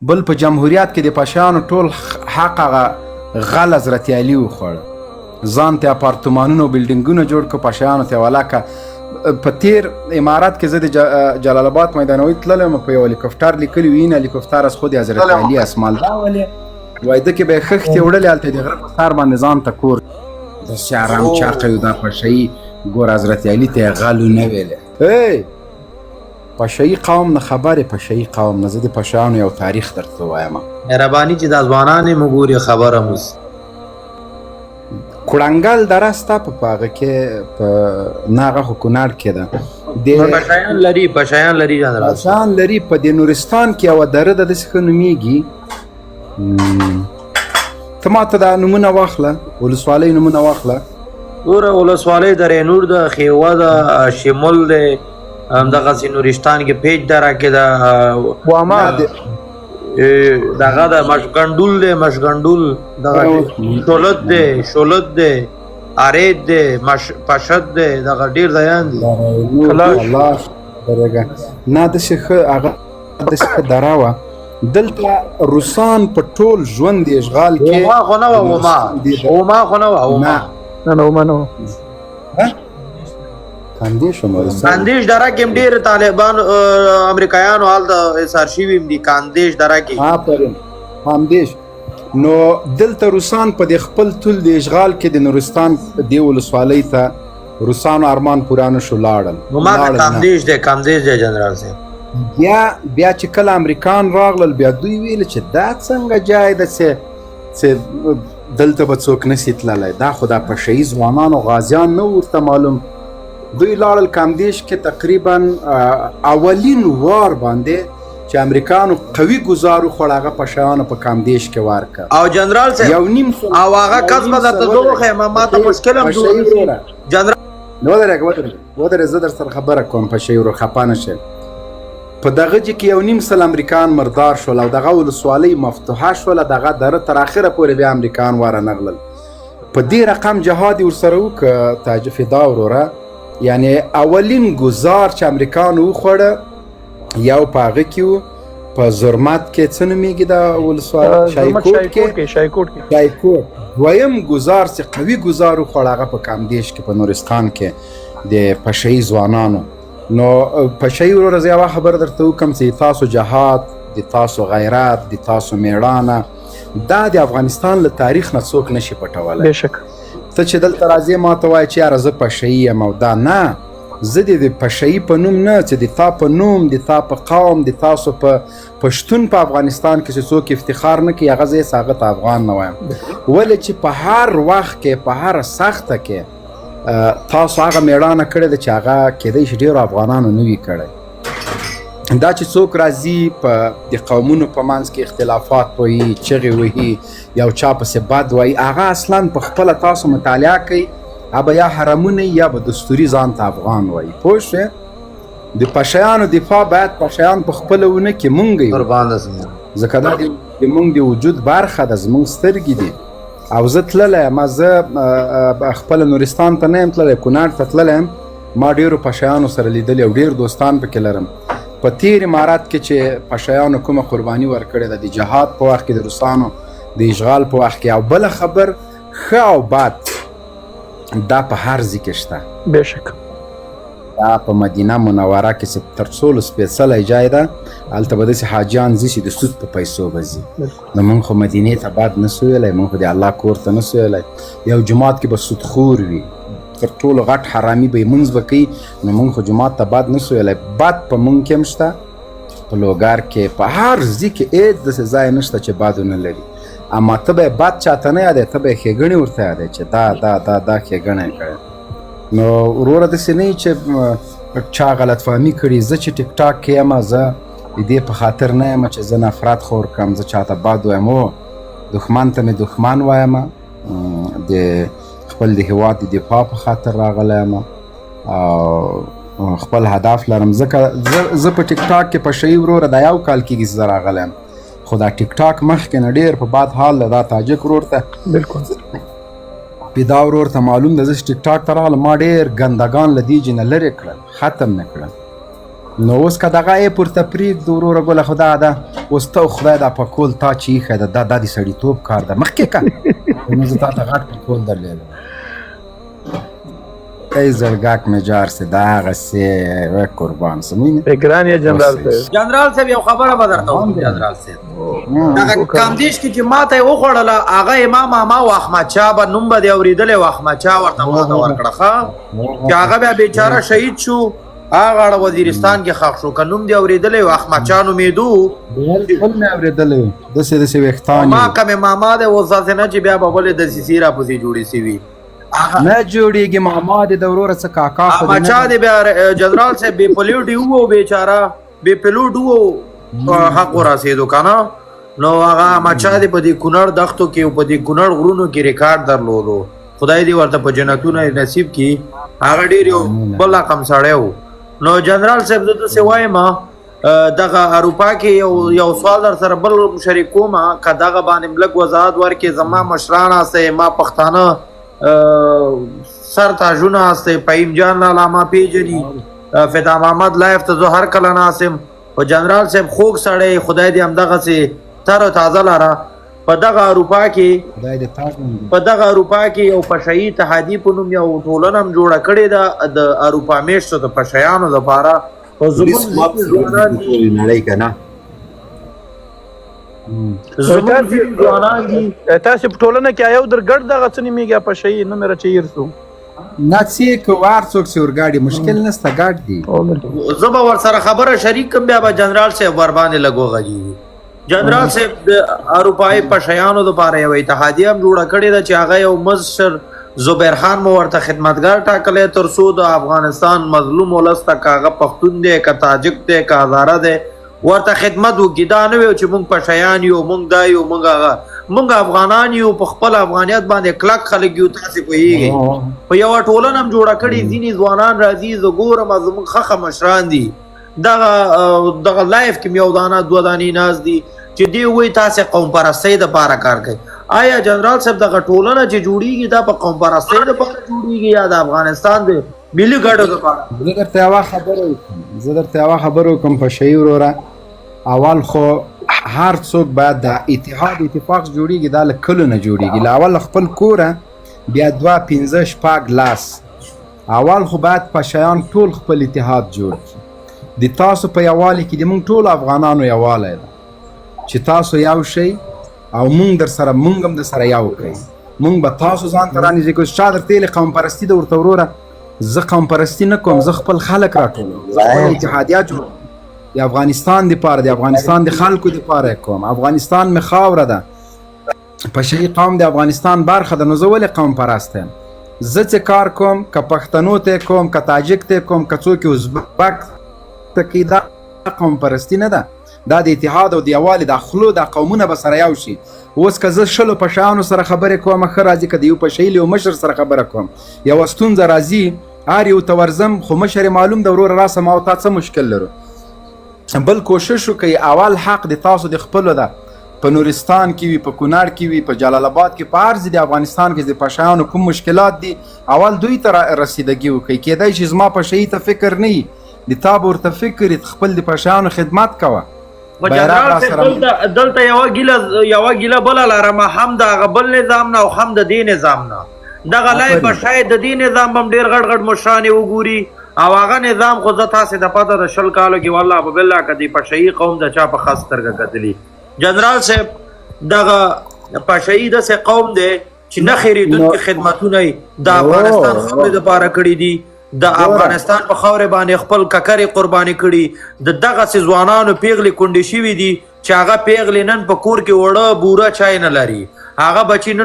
بل په جمهوریت کې د پشیانو ټول حق هغه غل حضرت علي وخوړ، ځان ته اپارتمانونه او بلډینګونه جوړ کړه، پشیانو ته ولاکه. په تیر امارات کې زه د جلال آباد میدانوي تللی یم، په یو هلیکوپټر لیکلي وي، این هلیکوپټر از خود حضرت علي اسمالله ولې وایي ده کې به یې خښتې وړلې، هلته د غره په سر باندې ځان ته کور داسې ارام چاقه یو دا پشهیي ګور حضرت علي ته یې غلو نه ویلې. پشهیي قوم نه خبرې، پشهیي قوم نه. زه د پشهیانو یو تاریخ درته وایم. مهرباني چې دا ځوانان یې مو ګوري خبره موس کوړنګل دره ستا په هغه کې په نه هغه خو کونړ کې ده، پشیان لري پشیان لري پشیان لري. په د نورستان کې یوه دره ده داسې ښه نومیږي. ته ما ته دا نومونه واخله، ولسوالۍ نومونه واخله. ګوره ولسوالۍ درې نور ده، خیوه ده، شمول ده، همدغسې نورستان کې پیج دره کې ده، واما دغه ده مشګنډول ده، مشګنډول دغه شولت ده، شولت ده، ارید ده، پشت ده، دغه ډېر ځایان دي. الله درګه نه داسې ښه هغه داسې ښه دره وه. دلته روسان په ټول ژوند د اشغال کې وما خو نه وه، وما خو نه وه، نه وما نه وه. کاندیش کاندیش دره کې هم ډېر طالبان امریکایانو هلته ایسار شوي هم دي کاندیش دره کې. آفرین کاندیش. نو دلته روسان په د خپل طول د اشغال کې د نورستان دې ولسوالۍ ته روسانو ارمان پوره نه شو لاړل. نو ما ته کاندیش دی، کاندیش دی جنرال صاحب. بیا چې کله امریکان راغلل، بیا دوی ویل چې دا څنګه جای ده چې دلته به څوک نسي تللی، دا خو دا پشهیي ځوانان او غازیان نه ورته معلوم. دوی لاړل کامدیش کې تقریبا اولین وار باندې چې امریکانو قوي ګزار وخوړ، هغه پشهیانو په کامدیش کې ورکړ. او جنرال صاحب یو نیم او هغه کس به درته زه وښیم، ما ته مشکل هم جوړ جنرال. نو ودرېږه زه در سره خبره کوم، پشهیي ورو خفه نه شې. په دغه کې یو نیم سل امریکان مردار شول او دغه ولسوالۍ مفتوحه شوله، دغه دره تر اخره پورې بیا امریکان ورنغلل. په دې رقم جهاد یې ورسره وکړه تاج فدا وروره. یعنی اولین ګزار چې امریکانو وخوړه یو په هغه کې و، په زرمت کې څه نومیږي دا ولسوالۍ؟ شایکوټ کې. دویم ګزار چې قوي ګزار وخوړ هغه په کامدیش کې په نورستان کې د پشهیي ځوانانو. نو پشهیي وروره زه یوه خبره درته وکړم چې تاسو جهاد، د تاسو غیرت، د تاسو میړانه، دا د افغانستان له تاریخ نه څوک نشي پټولی. بېشک ته چې دلته راځې ما ته وایې چې یاره زه پشهیي یم، او دا نه، زه د پشهیي په نوم نه، چې د تا په نوم، د تا په قوم، د تاسو په پښتون په افغانستان کې چې څوک افتخار نه کوي، هغه زه یې هغه ته افغان نه وایم. ولې چې په هر وخت کې، په هره سخته کې تاسو هغه میړانه کړې ده چې هغه کیدای شي ډېرو افغانانو نه وي کړی. دا چې څوک راځي په د قومونو په منځ کې اختلافات وایي، چغې وهي، یو چا پسې بد وایي، هغه اصلا په خپله تاسو مطالعه کوئ، هغه یا حرمونه یا به دستوري ځان ته افغان وایي. پوه شوې؟ د پشهیانو دفاع باید پشهیان په خپله ونه کړي، مونږ یو، ځکه دا د مونږ د وجود برخه ده، زمونږ سترګې دي. او زه تللی یم، زه خپله نورستان ته نه یم تللی، کونړ ته تللی یم. ما ډېرو پشهیانو سره لیدلي او ډېر دوستان پکې لرم. په تیر امارات کې چې پشهیانو کومه قرباني ورکړې ده د جهاد په وخت کې، د روسانو د اشغال په وخت کې. او بله خبر، ښه او بد دا په هر ځای کې شته. بېشک دا په مدینه منوره کې چې تر ټولو سپېڅلی ځای ده، هلته به داسې حاجیان ځي چې د سود په پیسو به ځي. نو موږ خو مدینې ته بد نه سو ویلی، موږ خو د الله کور ته نه سو ویلی. یو جومات کې به سودخور وي، تر ټولو غټ حرامي به یې مونځ به کوي، نو موږ خو جومات ته بد نه سو ویلی. بد په موږ کې هم شته، په لوګر کې، په هر ځای کې هېڅ داسې ځای نشته چې بد ونه لري. اما ته به یې بد چاته نه یادوې، ته به یې ښېګڼې ورته یادوې چې دا ښېګڼه یې کړې. نو وروره داسې نه وي چې چا غلط فهمي کړي. زه چې ټیک ټاک کې یم، زه د دې په خاطر نه یم چې زه نفرت خور کړم، زه چاته بد وایم. او دښمن ته مې دښمن وایم، د خپل د هېواد د دفاع په خاطر راغلی یم او خپل هدف لرم. ځکه زه په ټیک ټاک کې پشهیي وروره دا یو کال کېږي چې زه راغلی یم، خو دا ټیک ټاک مخکې نه ډېر په بد حال ده. دا تاجک ورور ته بالکل پیدا ورور ته معلوم ده، زه چې ټیک ټاک ته راغلم ما ډېر ګندګان له دې جې نه لرې کړل، ختم نه کړل. نو اوس که دغه یې پورته پرېږدو وروره ګله خو دغه ده اوس ته خدای دا پکول تا چې ایښی ده دا د سړیتوب کار ده مخکې که نو زه تا ته غټ پکول درلیږم ای زړګاک مې جار سي دا هغسې وی قربان سموینه ګران یې جنرال صاحب جنرال صاحب یو خبره به درته وکړم جنرال صاحب دغه کامدېش کې چې ما ته یې وخوړله هغه امام ماما و احمد شاه به نوم به دې اورېدلی و احمد شاه ورته ماته ورکړه ښه چې هغه بیا بیچاره شهید شو هغه اړه وزیرستان کې ښخ شو که نوم دې اورېدلی و احمد شاه نومېدو بل مې اورېدلی و داسې داسې ویښتان ما که مې ماما دی اوس داسې نه چې بیا به بلې دسیسې راپسې جوړې سوي نه جوړېږي ماما دې د وروره څه کاکا خو احمد شاه دې بیا جنرال صاحب بې پلیوټي وو بیچاره بې پلوټ وو حق ورسېدو که نه نو هغه احمد شاه دې په دې کونړ دښتو کې او په دې کونړ غرونو کې ریکارډ درلودو خدای دې ورته په جنتونه نصیب کړي هغه ډېر یو بل رقم سړی و نو جنرال صاحب زه داسې وایم دغه اروپا کې یو سوال در سره بل شریک کوم که دغه باندې لږ وضاحت ورکړې زما مشران هستئ ما پښتانه سر تاجونه هستئ فهیم جان لالا ما پیژني فدا محمد لایف ته زه هر کله ناسم په جنرال صاحب خوږ سړی خدای دې همدغسې تر و تازه لره په دغه اروپا کې یو پشهیي اتحادیې په نوم یو ټولنه هم جوړه کړې ده د اروپا میشتو د پشهیانو لپاره تاسې په ټولنه کې یو در ګډ دغه څه نومېږي پشهیي نه مې رچیر سو نه څه که وار څوک چې ورګاډي مشکل نسته ګډ دي زه به ورسره خبره شریک کم بیا به جنرال صاحب ورباندې لږ وغږېږي جنرال صاحب د اروپایي پشهیانو دپاره یو اتحادیه هم جوړه کړې ده چې هغه یو مشر زبیر خان مو ورته خدمتګار ټاکلی تر څو د افغانستان مظلوم ولس ته که هغه پښتون دی که تاجک دی که هزاره دی ورته خدمت وکړي دا نه وي چې موږ پشهیان یو موږ دا یو موږ افغانان یو په خپل افغانیت باندې کلک خلک یو تاسې پوهېږئ په یوه ټولنه هم جوړه کړې ځینې ځوانان راځي زه ګورم زموږ ښه مشران دي دغه لایف کې یو دانه دوه دانې ناست دي چې دی وایي تاسې قوم پرستۍ دپاره کار کوي آیا جنرال صاحب دغه ټولنه چې جوړېږي دا په قوم پرستۍ دپاره جوړېږي یا د افغانستان د ملي ګټو دپاره زه درته یوه خبره وکړم پشهیي وروره اول خو هر څوک باید د اتحاد اتفاق جوړېږي دا له کلو نه جوړېږي له اول خپل کوره بیا 2 5 شپږ لاس اول خو باید پشهیان ټول خپل اتحاد جوړ کړي د تاسو په یووالي کې د موږ ټولو افغانانو یووالی ده چې تاسو یو شئ او موږ در سره موږ هم در سره یو کړئ موږ به تاسو ځان ته رانږدې کړو چا درته ویلې قوم پرستي ده ورته وروره زه قوم پرستي نه کوم زه خپل خلک راټولوم زه خپل اتحادیه جوړوم د افغانستان دپاره د افغانستان د خلکو دپاره کوم افغانستان مې خاوره ده پشهیي قوم د افغانستان برخه ده نو زه ولې قوم پرست یم زه چې کار کوم که پښتنو ته کوم که تاجک ته کوم که څوک یې ازبک ته کوي دا قوم پرستي نه ده دا د اتحاد او د یووالي دا خلو دا قومونه به سره یو شي اوس که زه شلو پشهیانو سره خبرې کوم ښه راځي که د یو پشهیي له یو مشر سره خبره کوم یوه ستونزه راځي هر یو ته ورځم خو مشر یې معلوم ده وروره راسه ما او تا څه مشکل لرو بل کوشش وکړئ اول حق د تاسو د خپلو ده په نورستان کې وي په کونړ کې وي په جلال آباد کې په هر ځای د افغانستان کې د پشهیانو کوم مشکلات دي اول دوی ته رسیدګي وکړئ کیدای شي زما پشهیي ته فکر نه وي د تا به ورته فکر خپل د پشهیانو خدمت کوه جنرال صاحب دلته یوه ګیله بله لرم هم د هغه بل نظام نه او هم د دې نظام نه دغه لای به شاید د دې نظام به هم ډېر غټ مشران یې وګوري او هغه نظام خو زه تاسې د پته د 20 کالو کې والله په بالله که د پشهیي قوم د چا په خاص سترګه کتلي جنرال صاحب دغه پشهیي داسې قوم دی چې نه خیرېدونکي خدمتونه یې د افغانستان خاورې دپاره کړي دي د افغانستان په خاورې باندې خپل ککرې قرباني کړي د دغسې ځوانانو پیغلې کونډې شوي دي چې هغه پیغلې نن په کور کې وړه بوره چای نه لري هغه بچي نن